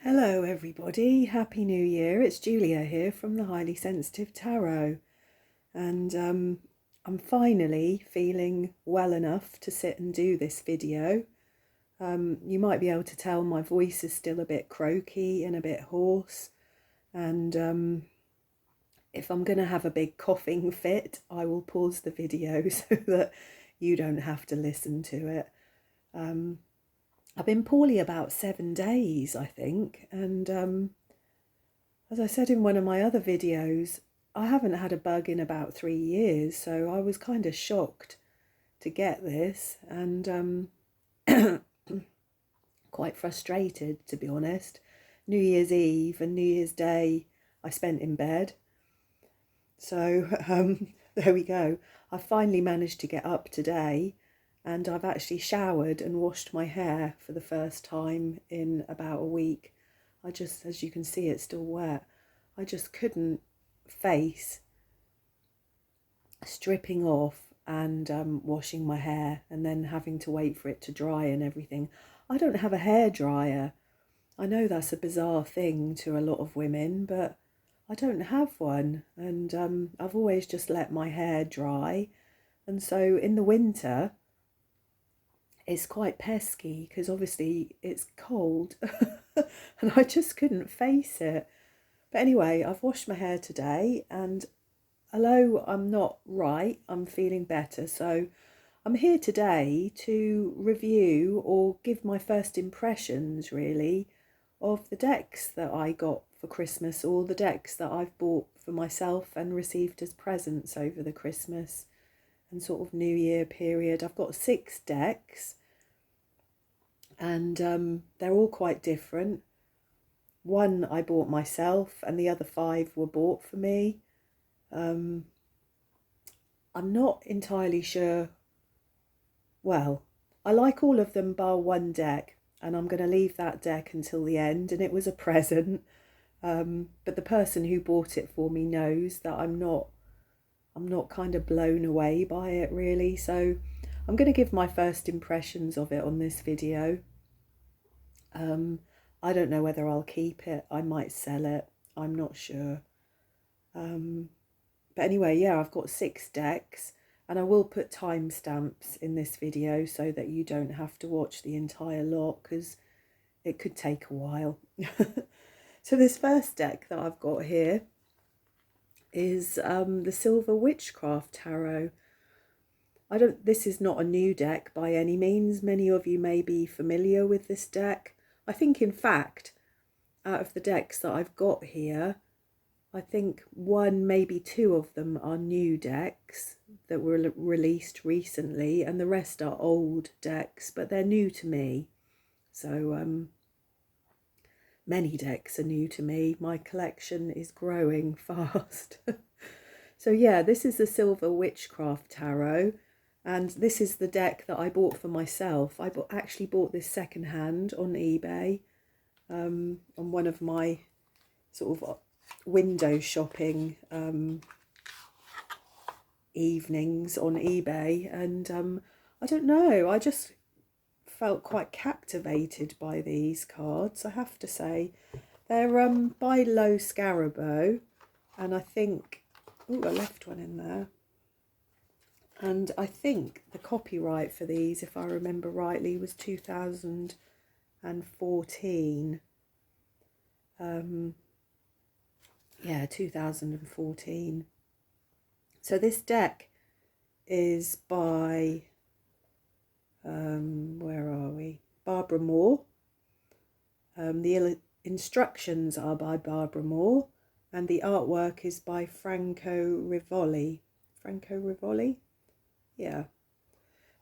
Hello everybody, Happy New Year. It's Julia here from the Highly Sensitive Tarot, and I'm finally feeling well enough to sit and do this video. You might be able to tell my voice is still a bit croaky and a bit hoarse, and if I'm going to have a big coughing fit, I will pause the video so that you don't have to listen to it. I've been poorly about 7 days, I think, and as I said in one of my other videos, I haven't had a bug in about 3 years, so I was kind of shocked to get this, and quite frustrated, to be honest. New Year's Eve and New Year's Day I spent in bed, so there we go. I finally managed to get up today, and I've actually showered and washed my hair for the first time in about a week. I just, as you can see, it's still wet. I just couldn't face stripping off and washing my hair and then having to wait for it to dry and everything. I don't have a hair dryer. I know that's a bizarre thing to a lot of women, but I don't have one, and I've always just let my hair dry. And so in the winter, it's quite pesky because obviously it's cold and I just couldn't face it. But anyway, I've washed my hair today, and although I'm not right, I'm feeling better. So I'm here today to review or give my first impressions, really, of the decks that I got for Christmas, or the decks that I've bought for myself and received as presents over the Christmas and sort of New Year period. I've got 6 decks, and they're all quite different. One I bought myself, and the other 5 were bought for me. I'm not entirely sure. Well, I like all of them bar one deck, and I'm going to leave that deck until the end, and it was a present. But the person who bought it for me knows that I'm not kind of blown away by it, really. So I'm going to give my first impressions of it on this video. I don't know whether I'll keep it. I might sell it. I'm not sure. But anyway, yeah, I've got 6 decks, and I will put timestamps in this video so that you don't have to watch the entire lot, because it could take a while. So this first deck that I've got here is the Silver Witchcraft Tarot. This is not a new deck by any means. Many of you may be familiar with this deck. I think, in fact, out of the decks that I've got here, I think 1, maybe 2 of them are new decks that were released recently, and the rest are old decks, but they're new to me. So many decks are new to me. My collection is growing fast. So yeah, this is the Silver Witchcraft Tarot, and this is the deck that I bought for myself. I actually bought this secondhand on eBay, on one of my sort of window shopping evenings on eBay, and I don't know, I just felt quite captivated by these cards, I have to say. They're by Low Scarabo, and I think, oh, I left one in there, and I think the copyright for these, if I remember rightly, was 2014. Yeah, 2014. So this deck is by where are we? Barbara Moore. The instructions are by Barbara Moore, and the artwork is by Franco Rivoli. Franco Rivoli? Yeah.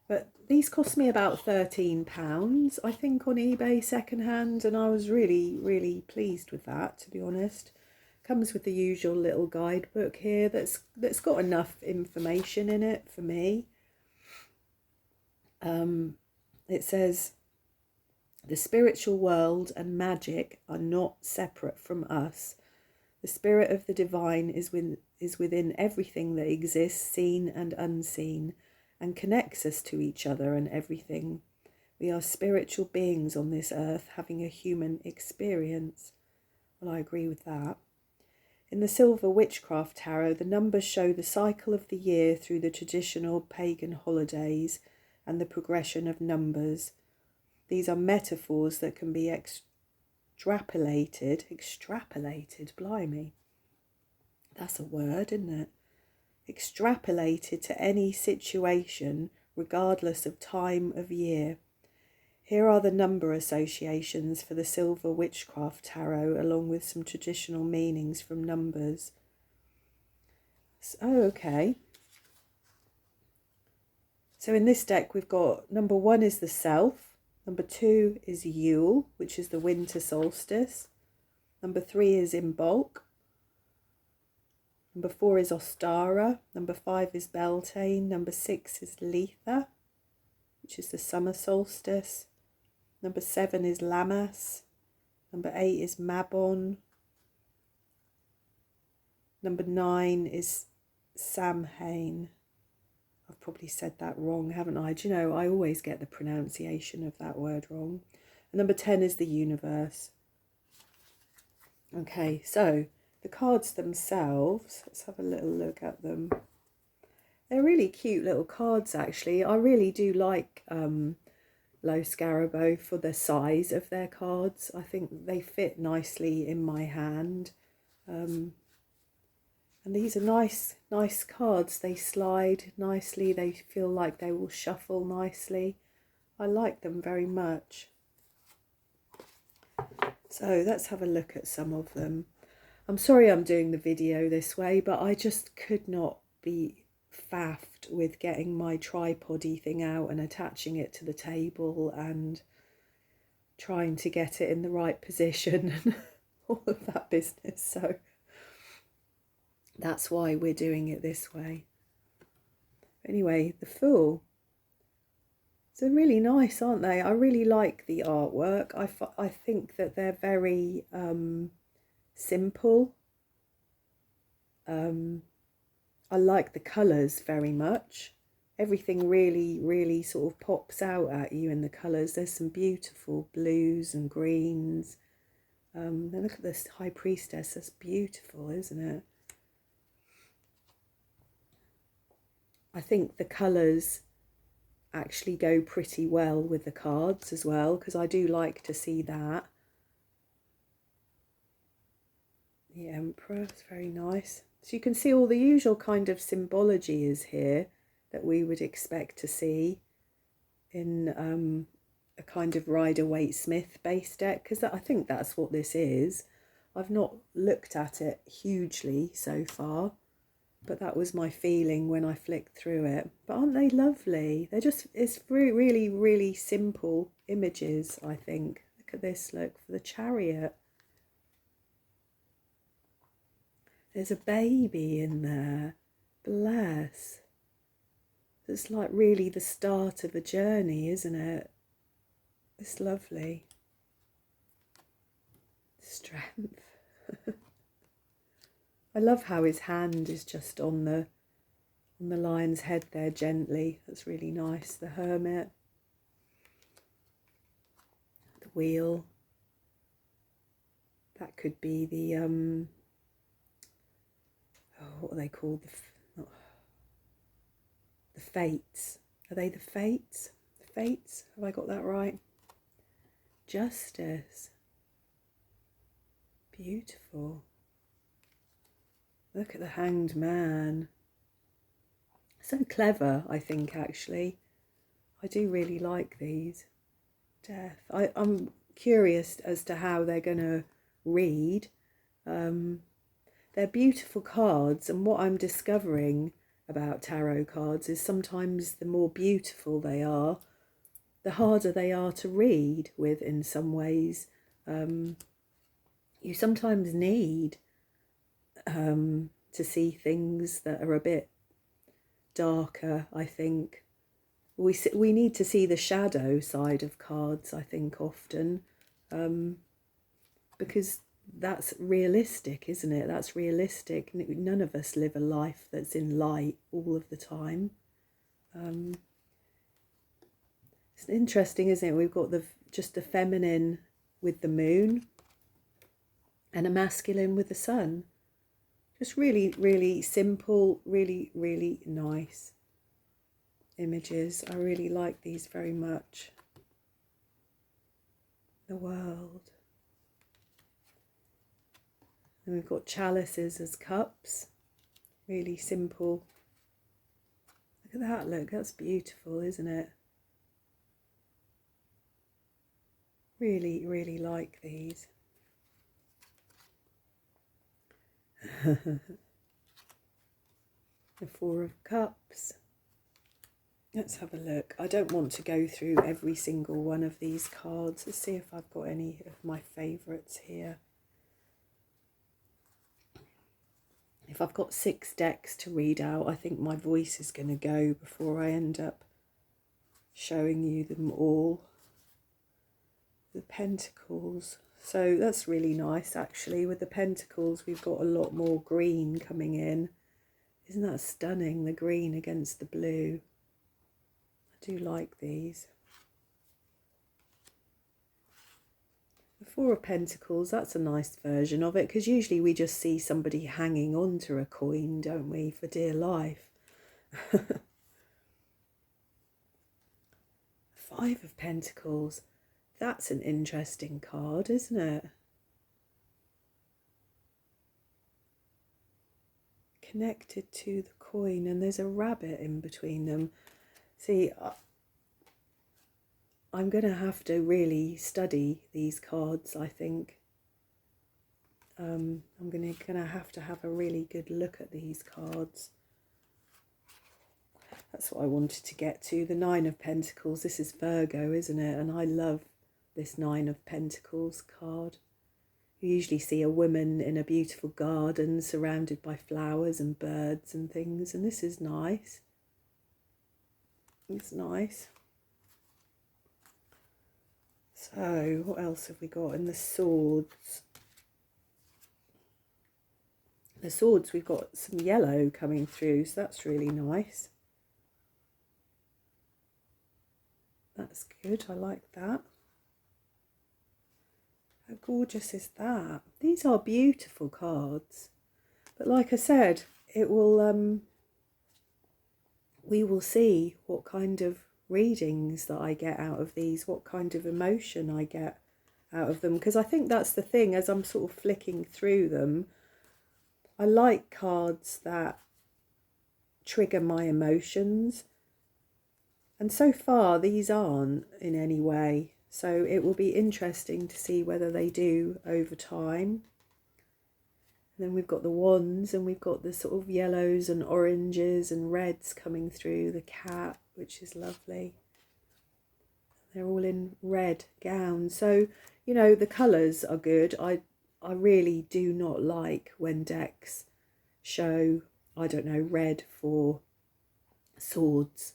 But these cost me about £13, I think, on eBay secondhand, and I was really, really pleased with that, to be honest. Comes with the usual little guidebook here that's got enough information in it for me. It says, the spiritual world and magic are not separate from us. The spirit of the divine is within everything that exists, seen and unseen, and connects us to each other and everything. We are spiritual beings on this earth having a human experience. Well, I agree with that. In the Silver Witchcraft Tarot, the numbers show the cycle of the year through the traditional pagan holidays and the progression of numbers. These are metaphors that can be extrapolated, blimey. That's a word, isn't it? Extrapolated to any situation, regardless of time of year. Here are the number associations for the Silver Witchcraft Tarot, along with some traditional meanings from numbers. Oh, okay. So in this deck, we've got number 1 is the Self. Number 2 is Yule, which is the winter solstice. Number 3 is Imbolc. Number 4 is Ostara. Number 5 is Beltane. Number 6 is Letha, which is the summer solstice. Number 7 is Lammas. Number 8 is Mabon. Number 9 is Samhain. I've probably said that wrong, haven't I? Do you know, I always get the pronunciation of that word wrong. And number 10 is the Universe. Okay, so the cards themselves, let's have a little look at them. They're really cute little cards, actually. I really do like Lo Scarabo for the size of their cards. I think they fit nicely in my hand. And these are nice cards. They slide nicely. They feel like they will shuffle nicely. I like them very much. So let's have a look at some of them. I'm sorry I'm doing the video this way, but I just could not be faffed with getting my tripod-y thing out and attaching it to the table and trying to get it in the right position and all of that business. So that's why we're doing it this way. Anyway, the Fool. They're really nice, aren't they? I really like the artwork. I think that they're very simple. I like the colours very much. Everything really sort of pops out at you in the colours. There's some beautiful blues and greens. Then look at this High Priestess. That's beautiful, isn't it? I think the colours actually go pretty well with the cards as well, because I do like to see that. The Emperor is very nice. So you can see all the usual kind of symbology is here that we would expect to see in a kind of Rider-Waite-Smith base deck, because I think that's what this is. I've not looked at it hugely so far, but that was my feeling when I flicked through it. But aren't they lovely? They're just, it's really simple images, I think. Look at this, look, for the Chariot. There's a baby in there. Bless. It's like really the start of a journey, isn't it? It's lovely. Strength. I love how his hand is just on the lion's head there gently. That's really nice. The Hermit. The Wheel. That could be the what are they called? The Fates. Are they the Fates? The Fates? Have I got that right? Justice. Beautiful. Look at the Hanged Man. So clever, I think, actually. I do really like these. Death. I'm curious as to how they're going to read. They're beautiful cards, and what I'm discovering about tarot cards is sometimes the more beautiful they are, the harder they are to read with in some ways. You sometimes need to see things that are a bit darker, I think. We need to see the shadow side of cards, I think, often, because that's realistic, isn't it? That's realistic. None of us live a life that's in light all of the time. It's interesting, isn't it? We've got just the feminine with the moon and a masculine with the sun. Just really, really simple, really, really nice images. I really like these very much. The world. And we've got chalices as cups. Really simple. Look at that, look, that's beautiful, isn't it? Really, really like these. The Four of Cups. Let's have a look. I don't want to go through every single one of these cards. Let's see if I've got any of my favourites here. If I've got 6 decks to read out, I think my voice is going to go before I end up showing you them all. The Pentacles. So that's really nice, actually. With the Pentacles, we've got a lot more green coming in. Isn't that stunning? The green against the blue. I do like these. The Four of Pentacles, that's a nice version of it, because usually we just see somebody hanging on to a coin, don't we, for dear life. Five of Pentacles, that's an interesting card, isn't it? Connected to the coin, and there's a rabbit in between them. See, I'm going to have to really study these cards, I think. I'm going to have a really good look at these cards. That's what I wanted to get to. The Nine of Pentacles. This is Virgo, isn't it? And I love this Nine of Pentacles card. You usually see a woman in a beautiful garden surrounded by flowers and birds and things. And this is nice. It's nice. So, what else have we got in the swords? The swords, we've got some yellow coming through, so that's really nice. That's good, I like that. How gorgeous is that? These are beautiful cards. But like I said, it will we will see what kind of readings that I get out of these, what kind of emotion I get out of them, because I think that's the thing. As I'm sort of flicking through them, I like cards that trigger my emotions, and so far these aren't in any way, so it will be interesting to see whether they do over time. And then we've got the wands, and we've got the sort of yellows and oranges and reds coming through. The cat, which is lovely. They're all in red gowns. So, you know, the colours are good. I really do not like when decks show, I don't know, red for swords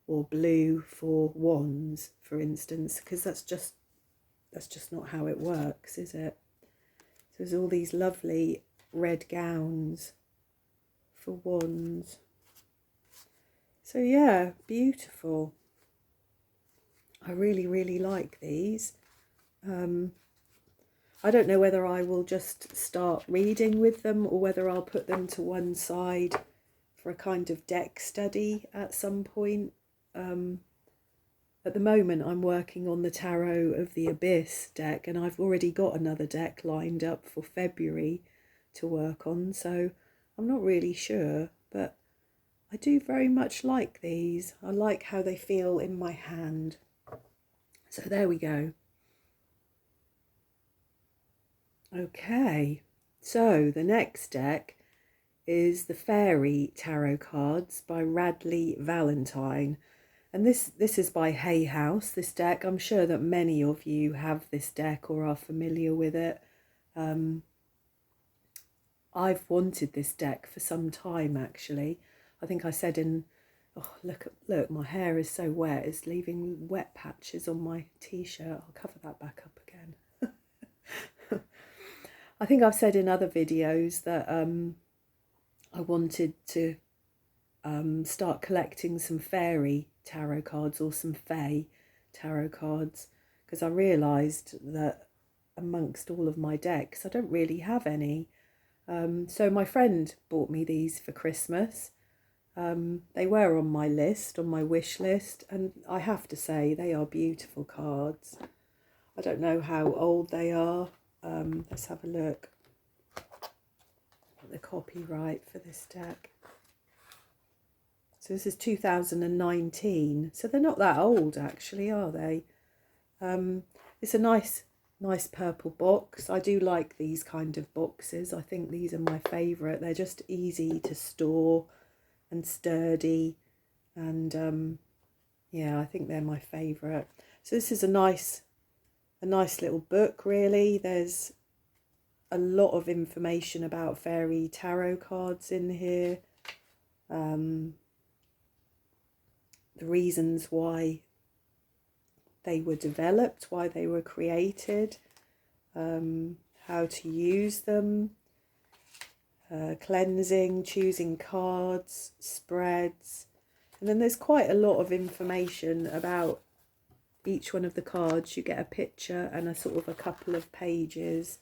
or blue for wands, for instance, because that's just not how it works, is it? So there's all these lovely red gowns for wands. So yeah, beautiful. I really, really like these. I don't know whether I will just start reading with them or whether I'll put them to one side for a kind of deck study at some point. At the moment I'm working on the Tarot of the Abyss deck, and I've already got another deck lined up for February to work on, so I'm not really sure, but I do very much like these. I like how they feel in my hand. So there we go. Okay, so the next deck is the Fairy Tarot Cards by Radley Valentine. And this is by Hay House, this deck. I'm sure that many of you have this deck or are familiar with it. I've wanted this deck for some time, actually. I think I said in... Oh, look, my hair is so wet. It's leaving wet patches on my t-shirt. I'll cover that back up again. I think I've said in other videos that I wanted to start collecting some fairy tarot cards, or some fae tarot cards, because I realised that amongst all of my decks I don't really have any. So my friend bought me these for Christmas. They were on my list, on my wish list, and I have to say they are beautiful cards. I don't know how old they are. Let's have a look at the copyright for this deck. So this is 2019, so they're not that old actually, are they? It's a nice purple box. I do like these kind of boxes. I think these are my favourite. They're just easy to store and sturdy, and yeah, I think they're my favourite. So this is a nice little book, really. There's a lot of information about fairy tarot cards in here. The reasons why they were developed, why they were created, how to use them, cleansing, choosing cards, spreads. And then there's quite a lot of information about each one of the cards. You get a picture and a sort of a couple of pages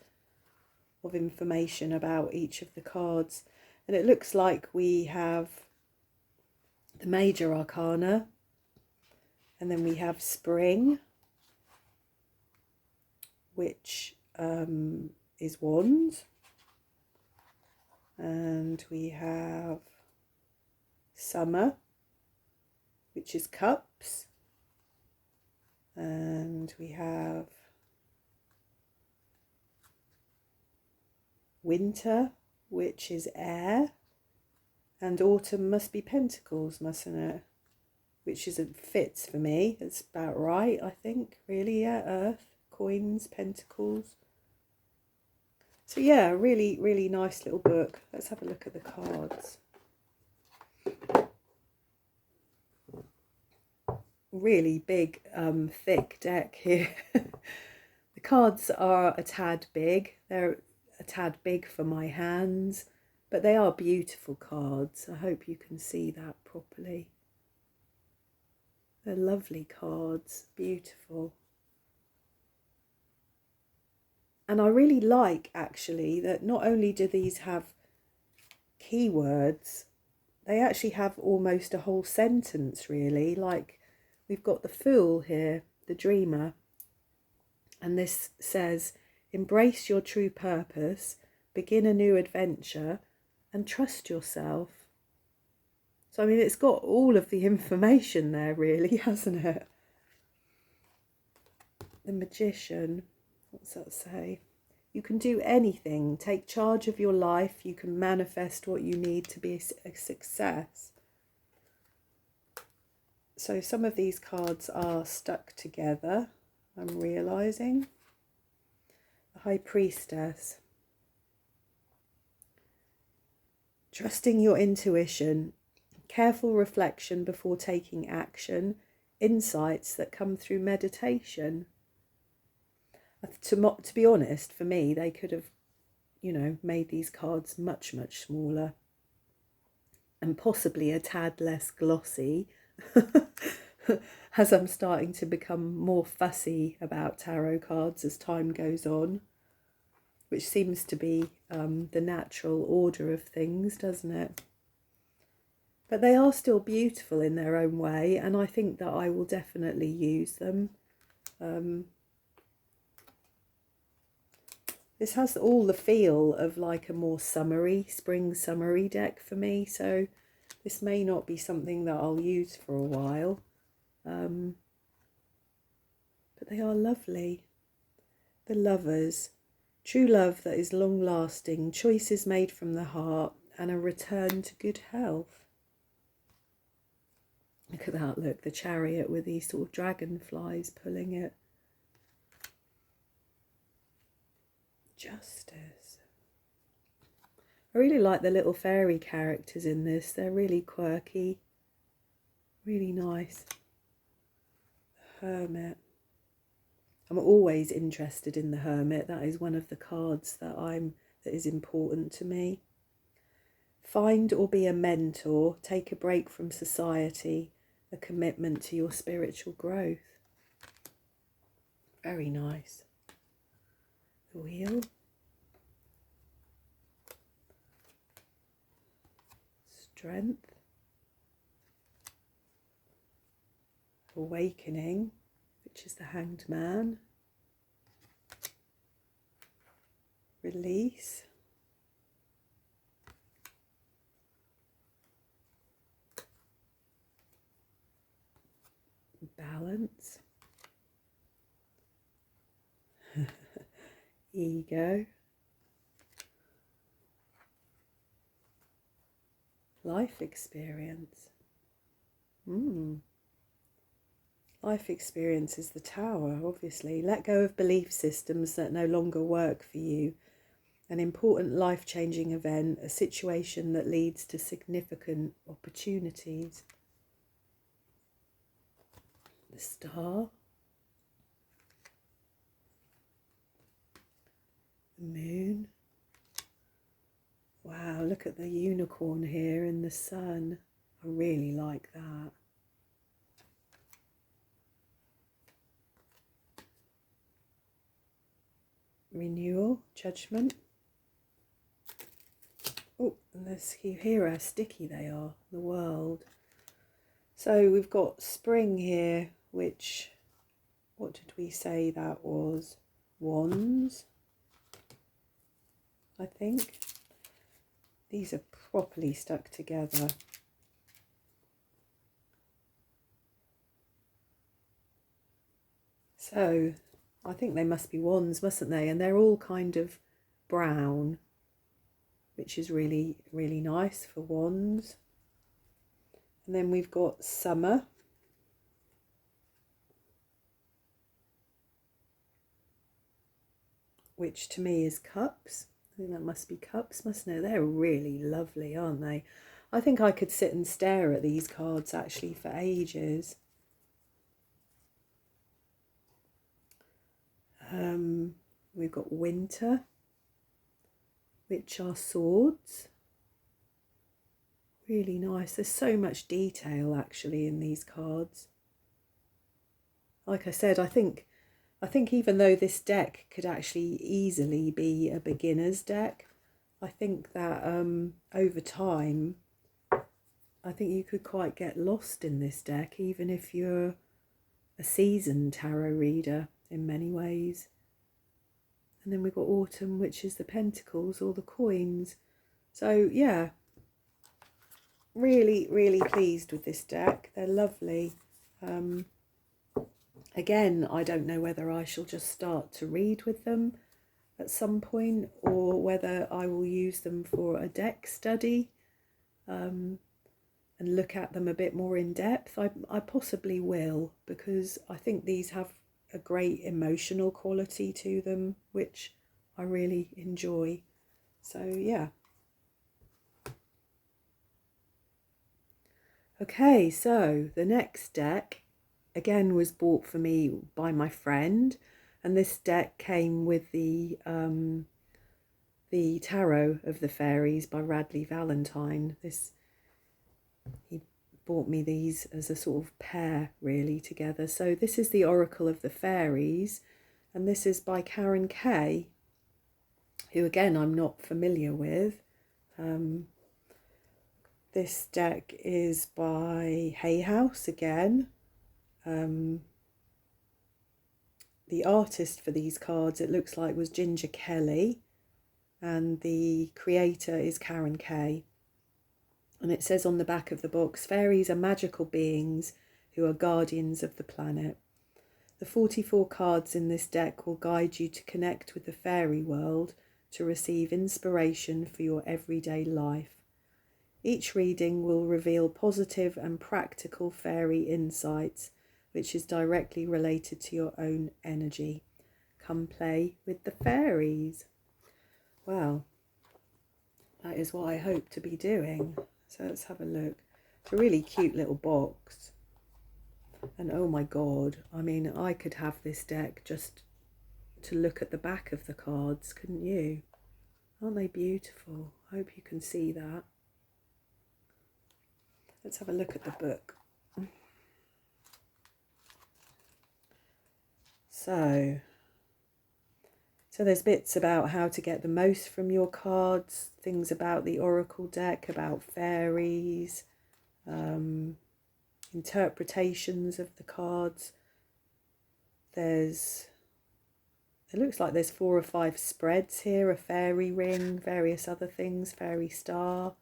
of information about each of the cards. And it looks like we have the major arcana, and then we have spring, which is wands, and we have summer, which is cups, and we have winter, which is air, and autumn must be pentacles, mustn't it? Which isn't fits for me. It's about right, I think, really. Yeah, earth, coins, pentacles. So yeah, really, really nice little book. Let's have a look at the cards. Really big, thick deck here. The cards are a tad big. They're a tad big for my hands, but they are beautiful cards. I hope you can see that properly. They're lovely cards, beautiful. And I really like, actually, that not only do these have keywords, they actually have almost a whole sentence, really. Like, we've got the Fool here, the dreamer, and this says, embrace your true purpose, begin a new adventure, and trust yourself. So, I mean, it's got all of the information there, really, hasn't it? The Magician, what's that say? You can do anything. Take charge of your life. You can manifest what you need to be a success. So some of these cards are stuck together, I'm realising. The High Priestess. Trusting your intuition. Careful reflection before taking action. Insights that come through meditation. To be honest, for me, they could have, you know, made these cards much, much smaller and possibly a tad less glossy as I'm starting to become more fussy about tarot cards as time goes on, which seems to be the natural order of things, doesn't it? But they are still beautiful in their own way, and I think that I will definitely use them. This has all the feel of like a more summery, spring summery deck for me, so this may not be something that I'll use for a while. But they are lovely. The Lovers. True love that is long-lasting, choices made from the heart, and a return to good health. Look at that, look, the Chariot with these sort of dragonflies pulling it. Justice. I really like the little fairy characters in this. They're really quirky, really nice. The Hermit. I'm always interested in the Hermit. That is one of the cards that is important to me. Find or be a mentor. Take a break from society. A commitment to your spiritual growth. Very nice. The Wheel. Strength. Awakening, which is the Hanged Man. Release. Balance. Ego. Life experience. Life experience is the Tower, obviously. Let go of belief systems that no longer work for you. An important life-changing event, a situation that leads to significant opportunities. The Star. The Moon. Wow, look at the unicorn here in the sun. I really like that. Renewal, Judgment. Oh, and there's, you hear how sticky they are, the World. So we've got Spring here, which, what did we say that was? Wands, I think. These are properly stuck together. So I think they must be wands, mustn't they? And they're all kind of brown, which is really, really nice for wands. And then we've got Summer. Which to me is Cups. I think that must be Cups, mustn't it? They're really lovely, aren't they? I think I could sit and stare at these cards actually for ages. We've got Winter, which are swords. Really nice. There's so much detail actually in these cards. Like I said, I think even though this deck could actually easily be a beginner's deck, I think that over time, I think you could quite get lost in this deck, even if you're a seasoned tarot reader in many ways. And then we've got Autumn, which is the Pentacles or the coins. So yeah, really, really pleased with this deck. They're lovely. Again, I don't know whether I shall just start to read with them at some point or whether I will use them for a deck study and look at them a bit more in depth. I possibly will, because I think these have a great emotional quality to them, which I really enjoy. So yeah. Okay, so the next deck again was bought for me by my friend, and this deck came with the Tarot of the Fairies by Radley Valentine. He bought me these as a sort of pair really together. So this is the Oracle of the Fairies, and this is by Karen Kay, who again I'm not familiar with. This deck is by Hay House again. The artist for these cards, it looks like, was Ginger Kelly, and the creator is Karen Kay. And it says on the back of the box, fairies are magical beings who are guardians of the planet. The 44 cards in this deck will guide you to connect with the fairy world to receive inspiration for your everyday life. Each reading will reveal positive and practical fairy insights, which is directly related to your own energy. Come play with the fairies. Well, that is what I hope to be doing. So let's have a look. It's a really cute little box. And oh my God, I mean, I could have this deck just to look at the back of the cards, couldn't you? Aren't they beautiful? I hope you can see that. Let's have a look at the book. So there's bits about how to get the most from your cards, things about the oracle deck, about fairies, interpretations of the cards. It looks like there's 4 or 5 spreads here, a fairy ring, various other things, fairy star.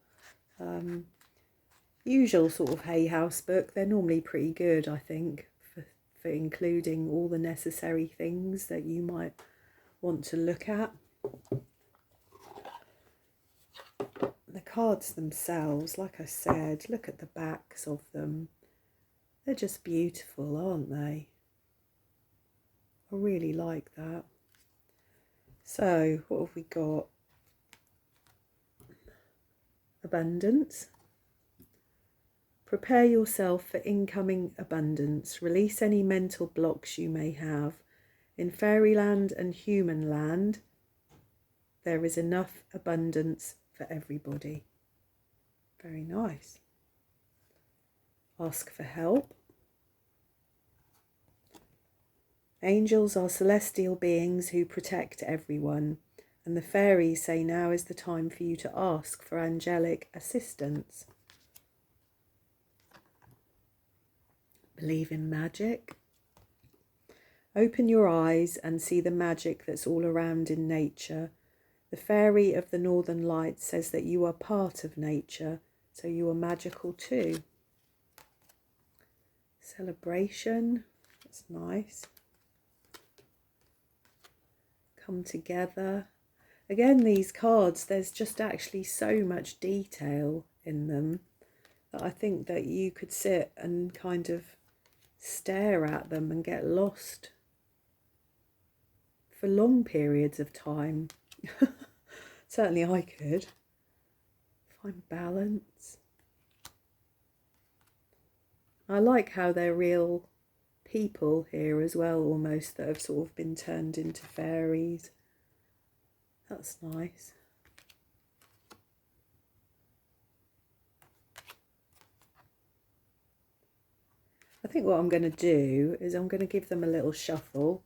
Usual sort of Hay House book. They're normally pretty good, I think, for including all the necessary things that you might want to look at. The cards themselves, like I said, look at the backs of them. They're just beautiful, aren't they? I really like that. So, what have we got? Abundance. Prepare yourself for incoming abundance. Release any mental blocks you may have. In fairyland and human land, there is enough abundance for everybody. Very nice. Ask for help. Angels are celestial beings who protect everyone, and the fairies say now is the time for you to ask for angelic assistance. Believe in magic. Open your eyes and see the magic that's all around in nature. The fairy of the Northern Lights says that you are part of nature, so you are magical too. Celebration. That's nice. Come together. Again, these cards, there's just actually so much detail in them that I think that you could sit and kind of stare at them and get lost for long periods of time. Certainly I could. Find balance. I like how they're real people here as well, almost, that have sort of been turned into fairies. That's nice. I think what I'm going to do is I'm going to give them a little shuffle.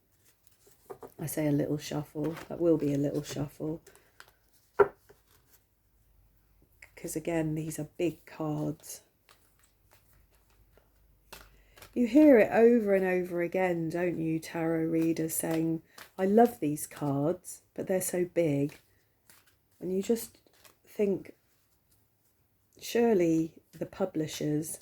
I say a little shuffle, that will be a little shuffle. Because again, these are big cards. You hear it over and over again, don't you, tarot readers, saying, I love these cards, but they're so big. And you just think, surely the publishers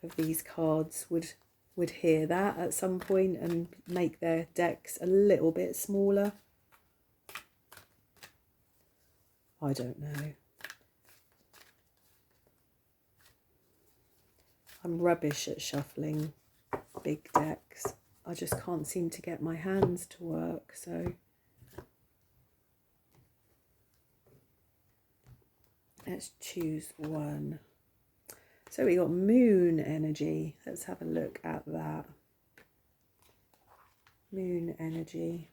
of these cards would hear that at some point and make their decks a little bit smaller. I don't know. I'm rubbish at shuffling big decks. I just can't seem to get my hands to work, so let's choose one. So we got moon energy. Let's have a look at that. Moon energy.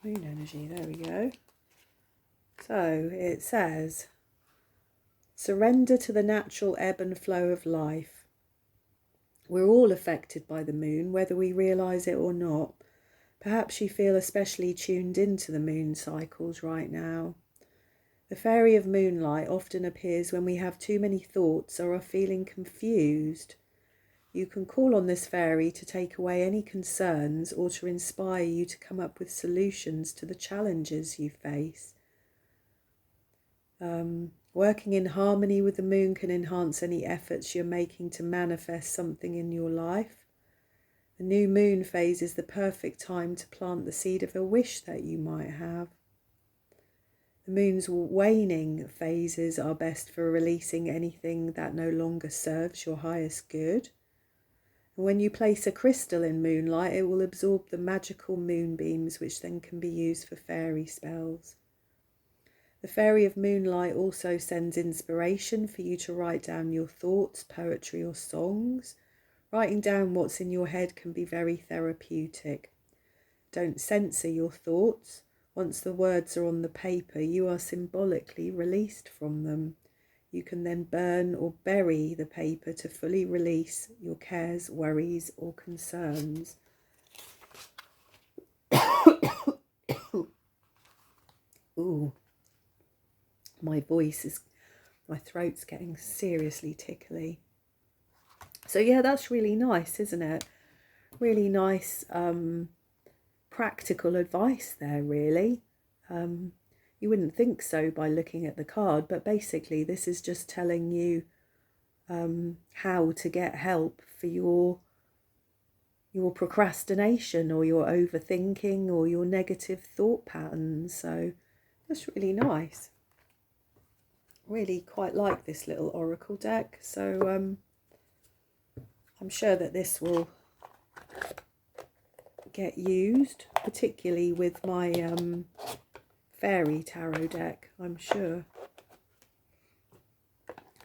Moon energy, there we go. So it says, surrender to the natural ebb and flow of life. We're all affected by the moon, whether we realise it or not. Perhaps you feel especially tuned into the moon cycles right now. The fairy of moonlight often appears when we have too many thoughts or are feeling confused. You can call on this fairy to take away any concerns or to inspire you to come up with solutions to the challenges you face. Working in harmony with the moon can enhance any efforts you're making to manifest something in your life. The new moon phase is the perfect time to plant the seed of a wish that you might have. The moon's waning phases are best for releasing anything that no longer serves your highest good. And when you place a crystal in moonlight, it will absorb the magical moonbeams, which then can be used for fairy spells. The fairy of moonlight also sends inspiration for you to write down your thoughts, poetry or songs. Writing down what's in your head can be very therapeutic. Don't censor your thoughts. Once the words are on the paper, you are symbolically released from them. You can then burn or bury the paper to fully release your cares, worries, or concerns. Ooh, my throat's getting seriously tickly. So yeah, that's really nice, isn't it? Really nice practical advice there, really. You wouldn't think so by looking at the card, but basically this is just telling you how to get help for your procrastination or your overthinking or your negative thought patterns. So that's really nice. Really quite like this little oracle deck. So I'm sure that this will get used, particularly with my fairy tarot deck, I'm sure.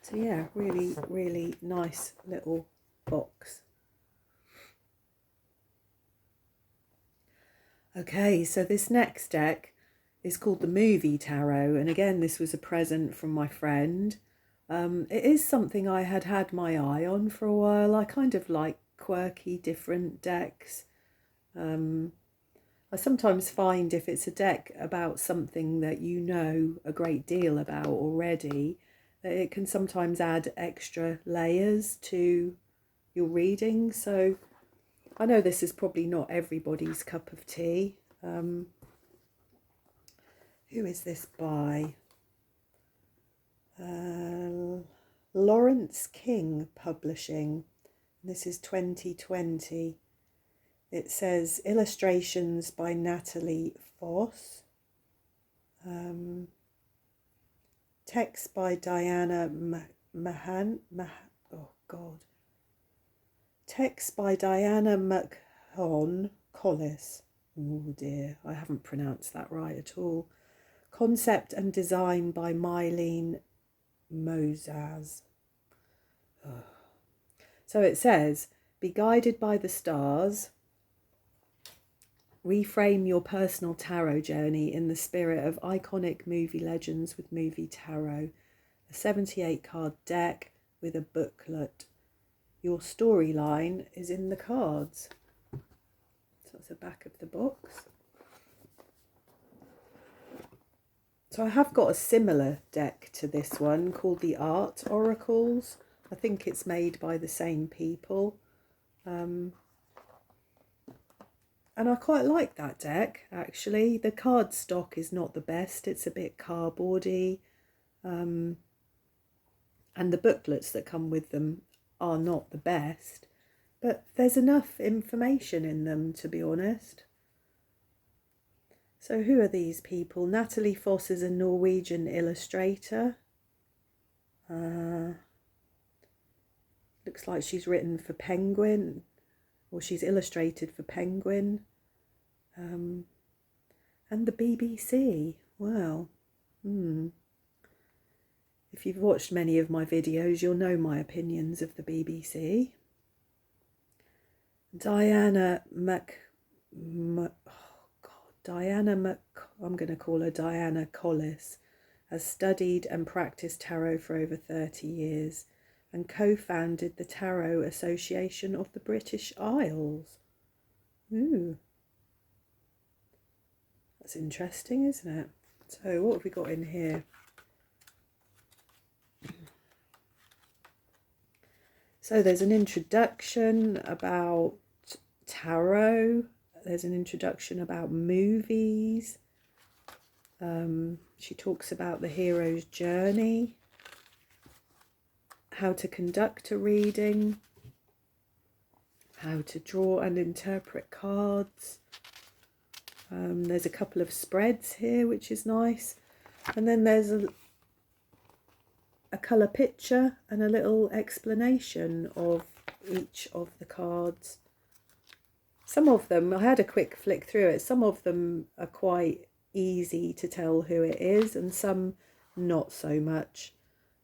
So yeah, really, really nice little box. Okay, so this next deck is called the Movie Tarot, and again, this was a present from my friend. It is something I had my eye on for a while. I kind of like quirky, different decks. I sometimes find if it's a deck about something that you know a great deal about already, that it can sometimes add extra layers to your reading. So I know this is probably not everybody's cup of tea. Who is this by? Lawrence King Publishing. This is 2020. It says illustrations by Natalie Foss. Text by Diana Text by Diana McHon Collis. Oh dear, I haven't pronounced that right at all. Concept and design by Mylene Mozaz. Oh. So it says, be guided by the stars. Reframe your personal tarot journey in the spirit of iconic movie legends with Movie Tarot. A 78-card deck with a booklet. Your storyline is in the cards. So that's the back of the box. So I have got a similar deck to this one called the Art Oracles. I think it's made by the same people. And I quite like that deck, actually. The card stock is not the best. It's a bit cardboardy. And the booklets that come with them are not the best. But there's enough information in them, to be honest. So who are these people? Natalie Foss is a Norwegian illustrator. Looks like she's written for Penguin. Or she's illustrated for Penguin. And the BBC. Wow. If you've watched many of my videos, you'll know my opinions of the BBC. I'm going to call her Diana Collis, has studied and practiced tarot for over 30 years and co-founded the Tarot Association of the British Isles. Ooh. That's interesting, isn't it? So what have we got in here? So there's an introduction about tarot. There's an introduction about movies. She talks about the hero's journey, how to conduct a reading, how to draw and interpret cards. There's a couple of spreads here, which is nice. And then there's a colour picture and a little explanation of each of the cards. Some of them, I had a quick flick through it, some of them are quite easy to tell who it is and some not so much.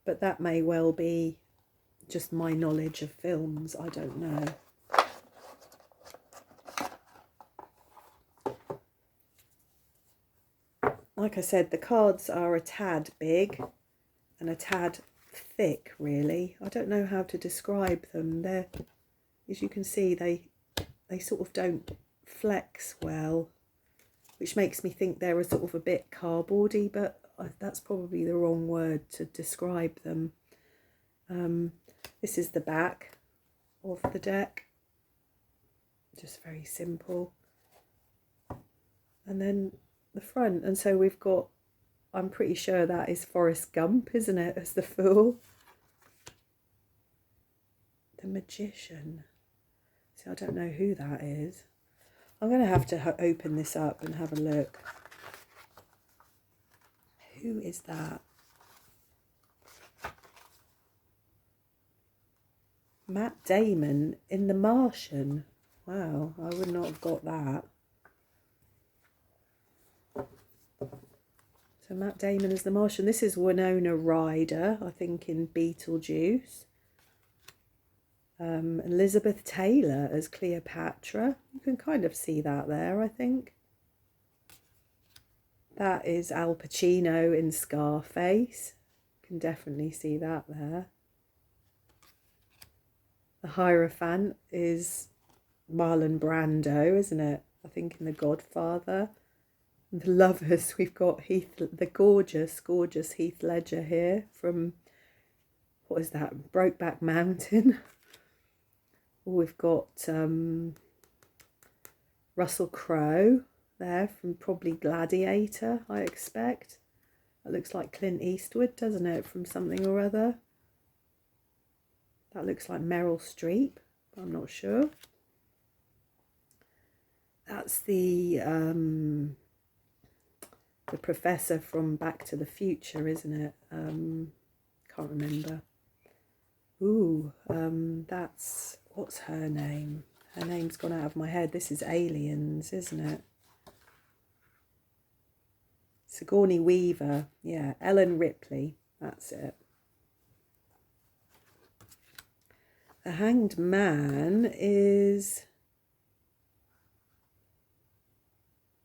But that may well be just my knowledge of films, I don't know. Like I said, the cards are a tad big and a tad thick, really. I don't know how to describe them. They're, as you can see, they sort of don't flex well, which makes me think they're a sort of a bit cardboardy, but that's probably the wrong word to describe them. This is the back of the deck, just very simple. And then the front, and so we've got, I'm pretty sure that is Forrest Gump, isn't it, as the Fool? The Magician. See, I don't know who that is. I'm going to have to open this up and have a look. Who is that? Matt Damon in The Martian. Wow, I would not have got that. So Matt Damon as The Martian. This is Winona Ryder, I think, in Beetlejuice. Elizabeth Taylor as Cleopatra. You can kind of see that there, I think. That is Al Pacino in Scarface. You can definitely see that there. The Hierophant is Marlon Brando, isn't it? I think in The Godfather. And the Lovers, we've got the gorgeous Heath Ledger here from, what is that, Brokeback Mountain. We've got Russell Crowe there from probably Gladiator, I expect. That looks like Clint Eastwood, doesn't it, from something or other. That looks like Meryl Streep, but I'm not sure. That's the professor from Back to the Future, isn't it? Can't remember. Ooh, that's, what's her name? Her name's gone out of my head. This is Aliens, isn't it? Sigourney Weaver. Yeah, Ellen Ripley. That's it. The Hanged Man is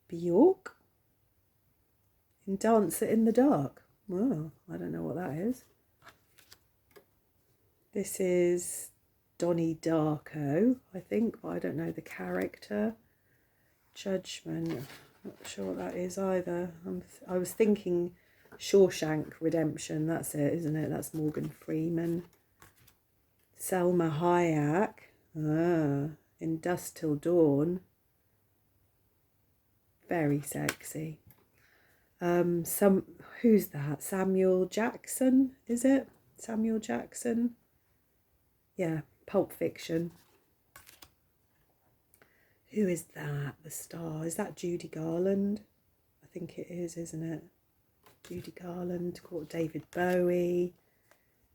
Bjork in Dancer in the Dark. Oh, I don't know what that is. This is Donnie Darko, I think, but I don't know the character. Judgment, not sure what that is either. I was thinking Shawshank Redemption, that's it, isn't it? That's Morgan Freeman. Selma Hayek, in Dusk Till Dawn. Very sexy. Who's that? Samuel Jackson, is it? Samuel Jackson? Yeah, Pulp Fiction. Who is that? The star. Is that Judy Garland? I think it is, isn't it? Judy Garland. Got David Bowie.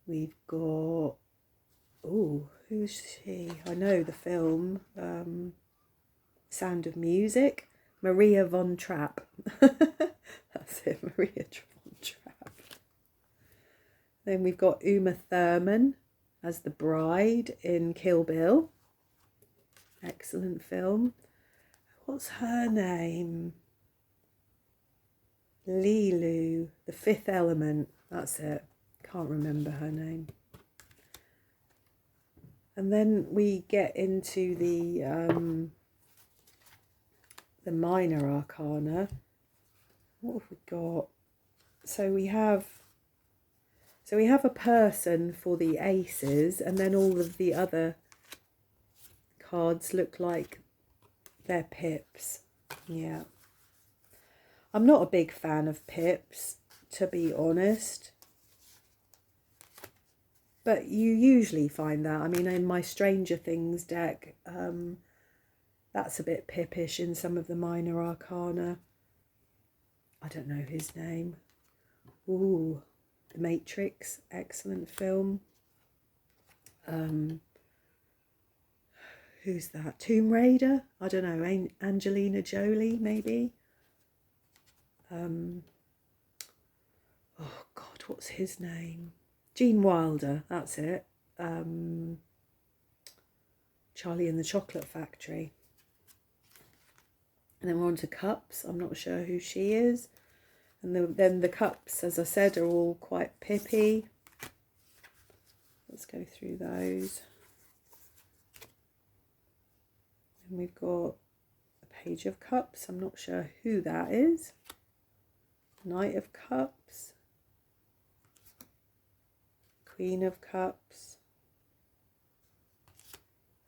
We've got, oh, who's she? I know the film. Sound of Music. Maria von Trapp. That's it, Maria von Trapp. Then we've got Uma Thurman as the bride in Kill Bill. Excellent film. What's her name? Lilu, The Fifth Element. That's it. Can't remember her name. And then we get into the minor arcana. What have we got? So we have a person for the aces, and then all of the other cards look like they're pips. Yeah. I'm not a big fan of pips, to be honest. But you usually find that. I mean, in my Stranger Things deck, that's a bit pippish in some of the minor arcana. I don't know his name. Ooh, The Matrix, excellent film. Who's that? Tomb Raider? I don't know. Angelina Jolie, maybe. Oh God, what's his name? Gene Wilder, that's it. Charlie and the Chocolate Factory. And then we're on to cups. I'm not sure who she is. And then the cups, as I said, are all quite pippy. let's go through those. And we've got a Page of Cups. I'm not sure who that is. Knight of Cups. Queen of Cups.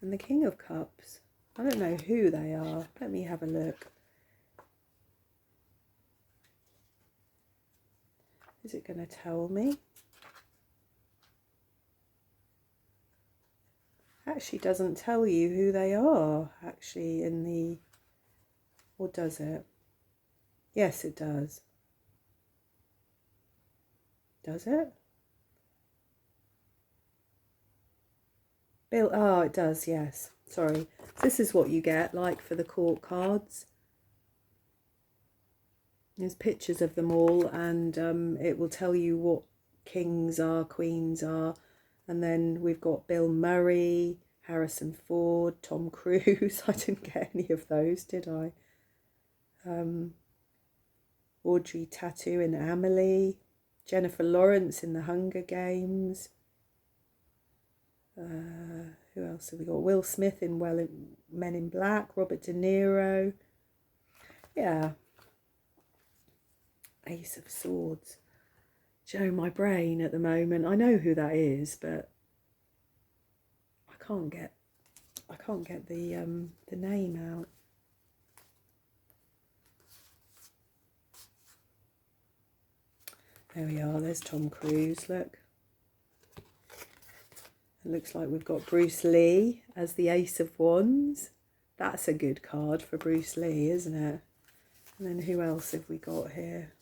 And the King of Cups. I don't know who they are. Let me have a look. Is it going to tell me? Actually doesn't tell you who they are, actually, in the... Or does it? Yes, it does. Does it? Bill, oh, it does, yes. Sorry. This is what you get, like, for the court cards. There's pictures of them all, and it will tell you what kings are, queens are. And then we've got Bill Murray, Harrison Ford, Tom Cruise. I didn't get any of those, did I? Audrey Tautou in Amelie. Jennifer Lawrence in The Hunger Games. Who else have we got? Will Smith in Men in Black. Robert De Niro. Yeah. Ace of Swords. Joe, my brain at the moment. I know who that is, but I can't get the name out. There we are. There's Tom Cruise. Look. It looks like we've got Bruce Lee as the Ace of Wands. That's a good card for Bruce Lee, isn't it? And then who else have we got here?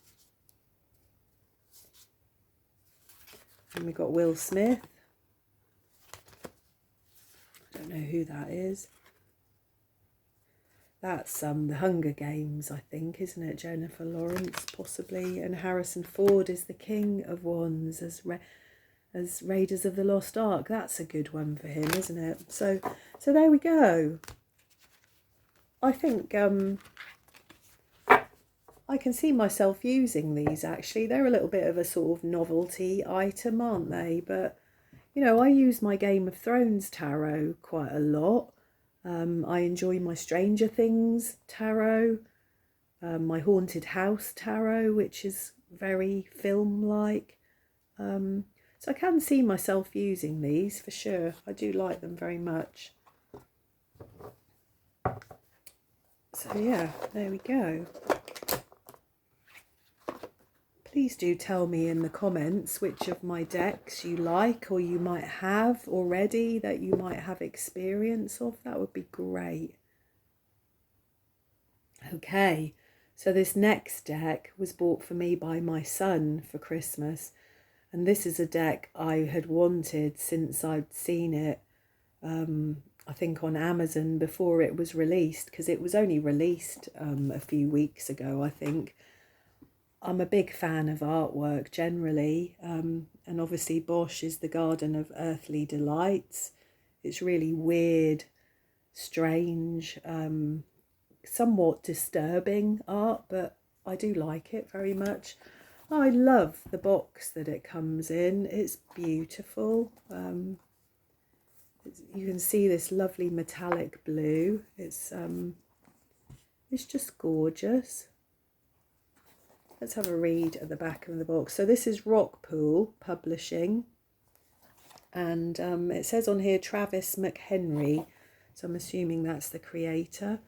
And we've got Will Smith. I don't know who that is. That's The Hunger Games, I think, isn't it? Jennifer Lawrence, possibly. And Harrison Ford is the King of Wands as Raiders of the Lost Ark. That's a good one for him, isn't it? So there we go. I think I can see myself using these, actually. They're a little bit of a sort of novelty item, aren't they? But, you know, I use my Game of Thrones tarot quite a lot. I enjoy my Stranger Things tarot, my Haunted House tarot, which is very film-like. So I can see myself using these for sure. I do like them very much. So yeah, there we go. Please do tell me in the comments which of my decks you like or you might have already that you might have experience of. That would be great. Okay, so this next deck was bought for me by my son for Christmas. And this is a deck I had wanted since I'd seen it, I think on Amazon before it was released, because it was only released a few weeks ago, I think. I'm a big fan of artwork generally, and obviously Bosch is the Garden of Earthly Delights. It's really weird, strange, somewhat disturbing art, but I do like it very much. I love the box that it comes in. It's beautiful. You can see this lovely metallic blue. It's just gorgeous. Let's have a read at the back of the box. So this is Rockpool Publishing, and it says on here Travis McHenry, so I'm assuming that's the creator.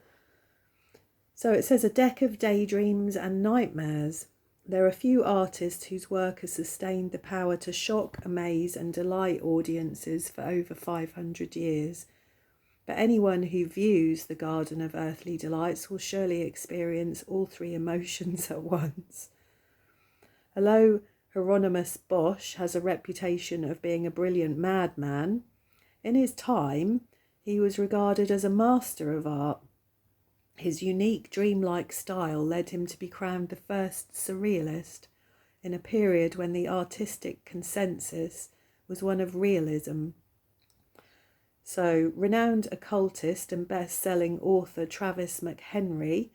So it says a deck of daydreams and nightmares. There are few artists whose work has sustained the power to shock, amaze and delight audiences for over 500 years. But anyone who views the Garden of Earthly Delights will surely experience all three emotions at once. Although Hieronymus Bosch has a reputation of being a brilliant madman, in his time he was regarded as a master of art. His unique dreamlike style led him to be crowned the first surrealist in a period when the artistic consensus was one of realism. So, renowned occultist and best-selling author Travis McHenry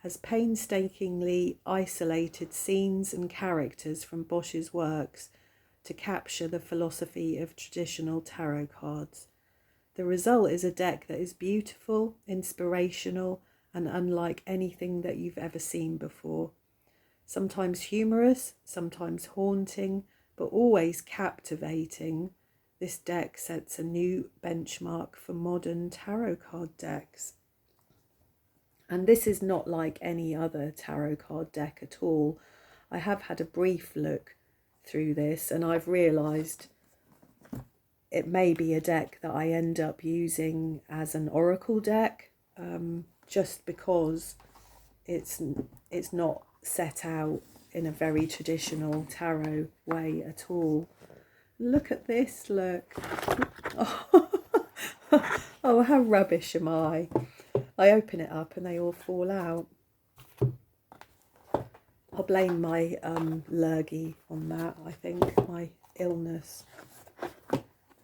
has painstakingly isolated scenes and characters from Bosch's works to capture the philosophy of traditional tarot cards. The result is a deck that is beautiful, inspirational, and unlike anything that you've ever seen before. Sometimes humorous, sometimes haunting, but always captivating. This deck sets a new benchmark for modern tarot card decks. And this is not like any other tarot card deck at all. I have had a brief look through this and I've realised it may be a deck that I end up using as an oracle deck, just because it's not set out in a very traditional tarot way at all. Look at this, look. Oh, how rubbish am I? I open it up and they all fall out. I'll blame my lurgy on that, I think, my illness.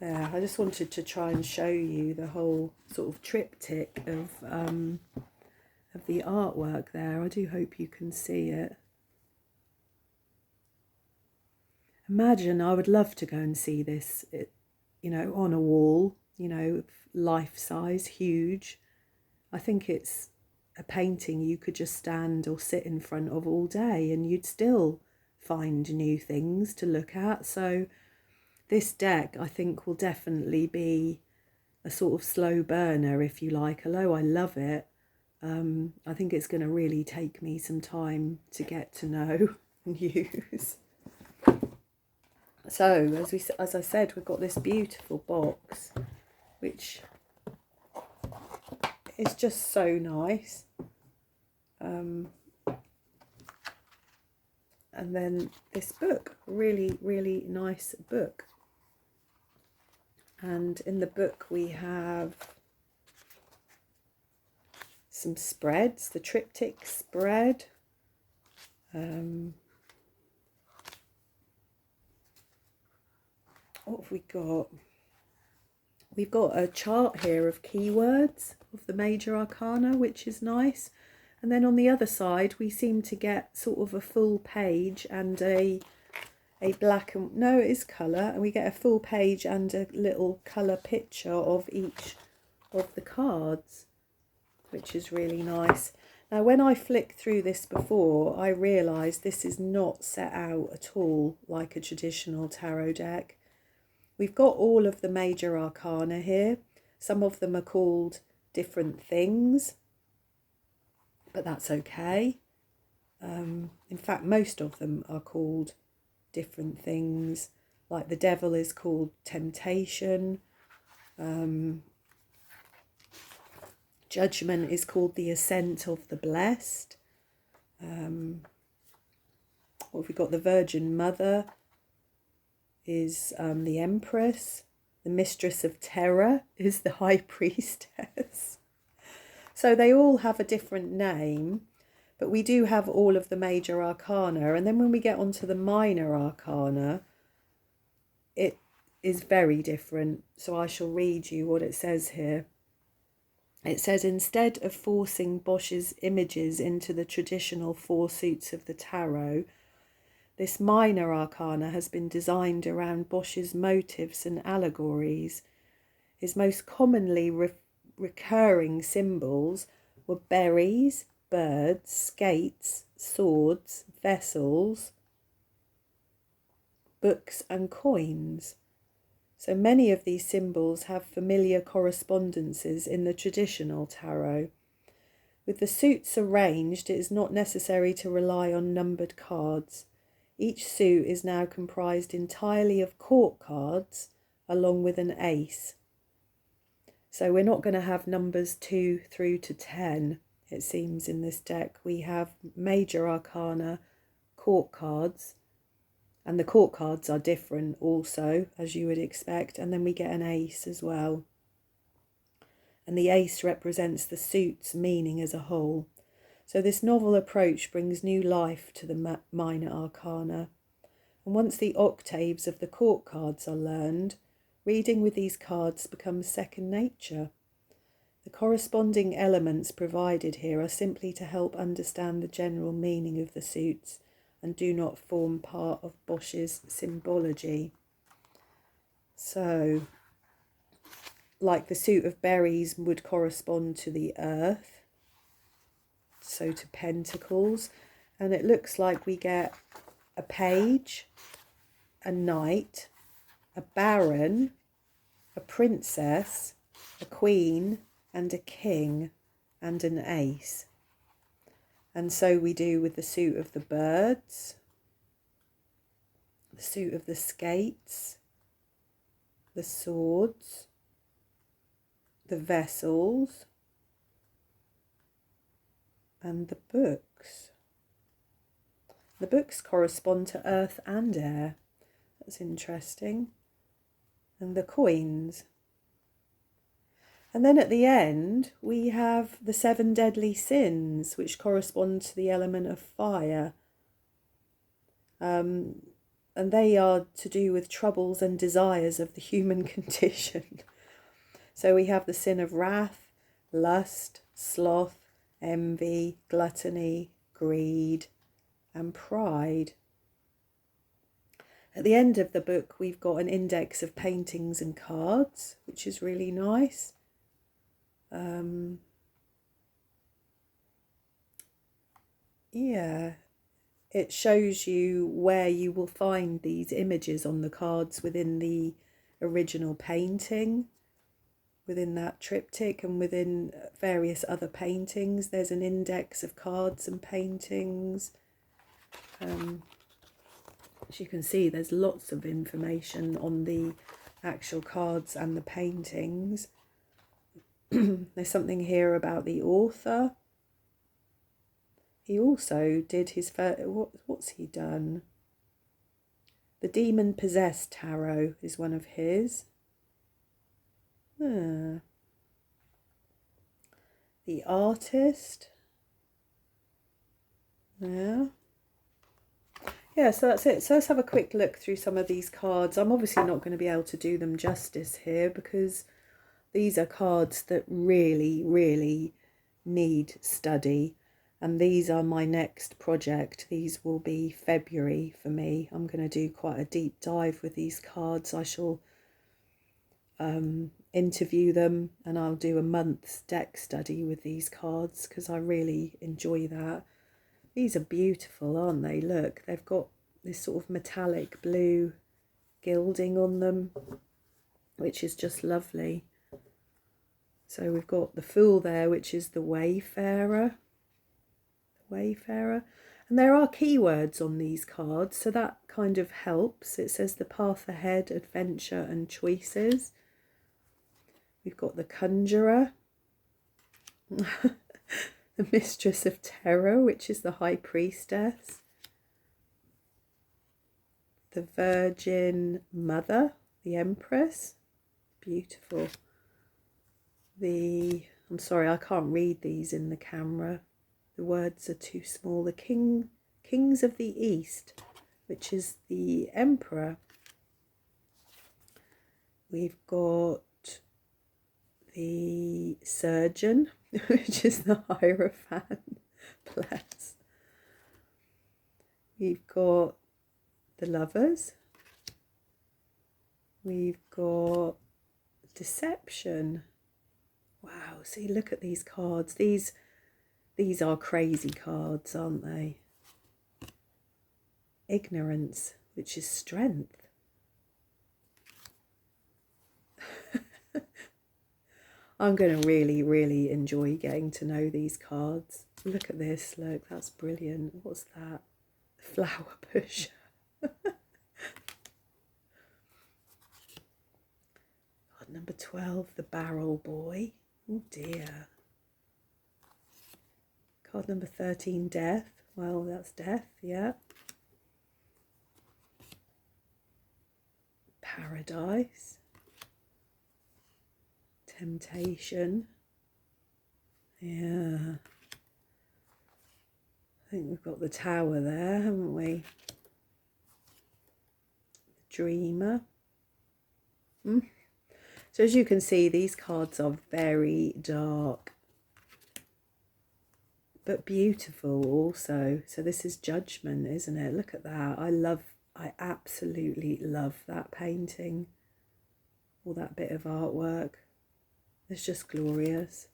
There, I just wanted to try and show you the whole sort of triptych of the artwork there. I do hope you can see it. Imagine, I would love to go and see this, you know, on a wall, you know, life size, huge. I think it's a painting you could just stand or sit in front of all day and you'd still find new things to look at. So this deck, I think, will definitely be a sort of slow burner, if you like. Although I love it, I think it's going to really take me some time to get to know and use. So, as I said, we've got this beautiful box, which is just so nice. And then this book, really, really nice book. And in the book we have some spreads, the triptych spread. What have we got? We've got a chart here of keywords of the major arcana, which is nice. And then on the other side, we seem to get sort of a full page and a black and, no, it is colour, and we get a full page and a little colour picture of each of the cards, which is really nice. Now, when I flicked through this before, I realised this is not set out at all like a traditional tarot deck. We've got all of the major arcana here. Some of them are called different things, but that's okay. In fact, most of them are called different things. Like the devil is called temptation. Judgment is called the ascent of the blessed. What have we got? The Virgin Mother is the Empress. The Mistress of Terror is the High Priestess. So they all have a different name, but we do have all of the major arcana. And then when we get onto the minor arcana, it is very different. So I shall read you what it says here. It says, instead of forcing Bosch's images into the traditional four suits of the tarot, this minor arcana has been designed around Bosch's motifs and allegories. His most commonly recurring symbols were berries, birds, skates, swords, vessels, books and coins. So many of these symbols have familiar correspondences in the traditional tarot. With the suits arranged, it is not necessary to rely on numbered cards. Each suit is now comprised entirely of court cards, along with an ace. So we're not going to have numbers 2 through to 10, it seems, in this deck. We have major arcana, court cards, and the court cards are different also, as you would expect, and then we get an ace as well. And the ace represents the suit's meaning as a whole. So this novel approach brings new life to the minor arcana. And once the octaves of the court cards are learned, reading with these cards becomes second nature. The corresponding elements provided here are simply to help understand the general meaning of the suits and do not form part of Bosch's symbology. So, like the suit of berries would correspond to the earth, so to pentacles, and it looks like we get a page, a knight, a baron, a princess, a queen, and a king, and an ace. And so we do with the suit of the birds, the suit of the skates, the swords, the vessels, and the books. The books correspond to earth and air. That's interesting. And the coins. And then at the end, we have the 7 deadly sins, which correspond to the element of fire. And they are to do with troubles and desires of the human condition. So we have the sin of wrath, lust, sloth, envy, gluttony, greed, and pride. At the end of the book, we've got an index of paintings and cards, which is really nice. Yeah, it shows you where you will find these images on the cards within the original painting, within that triptych, and within various other paintings. There's an index of cards and paintings. As you can see, there's lots of information on the actual cards and the paintings. There's something here about the author. He also did his first, what's he done? The Demon Possessed Tarot is one of his. The Artist. Yeah, so that's it. So let's have a quick look through some of these cards. I'm obviously not going to be able to do them justice here because these are cards that really, really need study. And these are my next project. These will be February for me. I'm going to do quite a deep dive with these cards. I shall interview them, and I'll do a month's deck study with these cards because I really enjoy that. These are beautiful, aren't they? Look, they've got this sort of metallic blue gilding on them, which is just lovely. So we've got the Fool there, which is the Wayfarer. And there are keywords on these cards, so that kind of helps. It says the path ahead, adventure, and choices. We've got the Conjurer, the Mistress of Terror, which is the High Priestess, the Virgin Mother, the Empress, beautiful. I'm sorry, I can't read these in the camera. The words are too small. The Kings of the East, which is the Emperor. We've got the Surgeon, which is the Hierophant. Bless. We've got the Lovers. We've got Deception. Wow, see, look at these cards. These are crazy cards, aren't they? Ignorance, which is strength. I'm going to really, really enjoy getting to know these cards. Look at this, look, that's brilliant. What's that? The Flower Pusher. Card number 12, the Barrel Boy. Oh dear. Card number 13, Death. Well, that's death, yeah. Paradise. Temptation. Yeah. I think we've got the Tower there, haven't we? The Dreamer. So as you can see, these cards are very dark. but beautiful also. So this is Judgment, isn't it? Look at that. I absolutely love that painting, or that bit of artwork. It's just glorious.